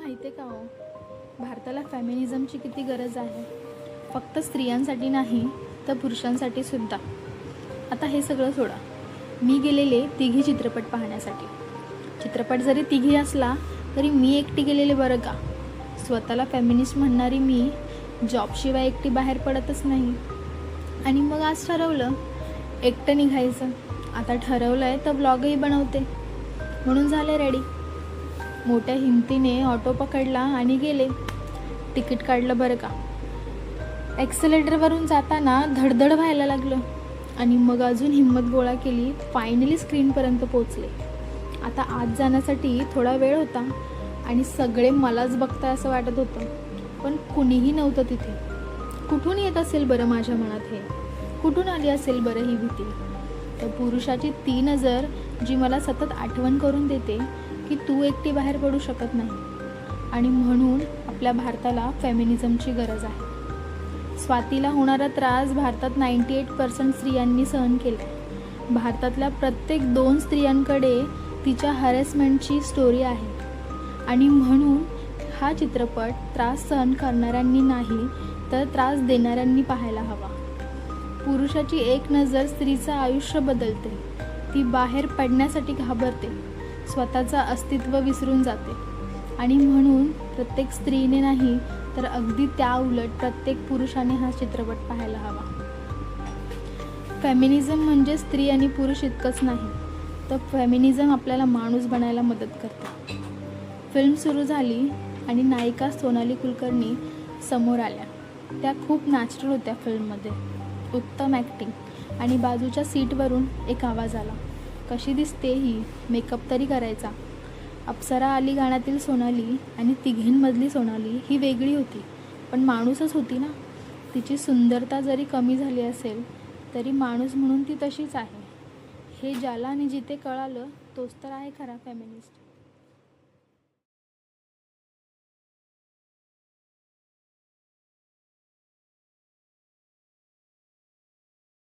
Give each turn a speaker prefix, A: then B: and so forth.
A: माहिती आहे का हो, भारताला फेमिनिझमची किती गरज आहे. फक्त स्त्रियांसाठी नाही तर पुरुषांसाठी सुद्धा. आता हे सगळं सोडा, मी गेलेले तिघी चित्रपट पाहण्यासाठी. चित्रपट जरी तिघी असला तरी मी एकटी गेलेले बरं का. स्वतःला फेमिनिस्ट म्हणणारी मी जॉबशिवाय एकटी बाहेर पडतच नाही. आणि मग आज ठरवलं एकटं निघायचं. आता ठरवलं आहे तर ब्लॉगही बनवते, म्हणून झाले रेडी. मोठ्या हिमतीने ऑटो पकडला आणि गेले. तिकीट काढलं बरं का. ॲक्सेलेटरवरून जाताना धडधड व्हायला लागलं आणि मग अजून हिंमत गोळा केली. फायनली स्क्रीनपर्यंत पोचले. आता आत जाण्यासाठी थोडा वेळ होता आणि सगळे मलाच बघताय असं वाटत होतं, पण कुणीही नव्हतं तिथे. कुठून येत असेल बरं माझ्या मनात हे? कुठून आली असेल बरं ही भीती? तर पुरुषाची ती नजर जी मला सतत आठवण करून देते की तू एकटी बाहेर पडू शकत नाही. आणि म्हणून आपल्या भारताला फेमिनिझमची गरज आहे. स्वातीला होणारा त्रास भारतात 98% स्त्रियांनी सहन केला. भारतातल्या प्रत्येक 2 स्त्रियांकडे तिच्या हॅरेसमेंटची स्टोरी आहे. आणि म्हणून हा चित्रपट त्रास सहन करणाऱ्यांनी नाही तर त्रास देणाऱ्यांनी पाहायला हवा. पुरुषाची एक नजर स्त्रीचं आयुष्य बदलते. ती बाहेर पडण्यासाठी घाबरते, स्वतःचं अस्तित्व विसरून जाते. आणि म्हणून प्रत्येक स्त्रीने नाही तर अगदी त्या उलट प्रत्येक पुरुषाने हा चित्रपट पाहायला हवा. फेमिनिझम म्हणजे स्त्री आणि पुरुष इतकंच नाही, तर फेमिनिझम आपल्याला माणूस बनायला मदत करते. फिल्म सुरू झाली आणि नायिका सोनाली कुलकर्णी समोर आल्या. त्या खूप नॅचरल होत्या फिल्ममध्ये. उत्तम ॲक्टिंग. आणि बाजूच्या सीटवरून एक आवाज आला, कशी दिसते ही, मेकअप तरी करायचा. अप्सरा आली गाण्यातील सोनाली आणि तिघींमधली सोनाली ही वेगळी होती, पण माणूसच होती ना. तिची सुंदरता जरी कमी झाली असेल तरी माणूस म्हणून ती तशीच आहे. हे ज्याला आणि जिथे कळालं तोच तर आहे खरा फेमिनिस्ट.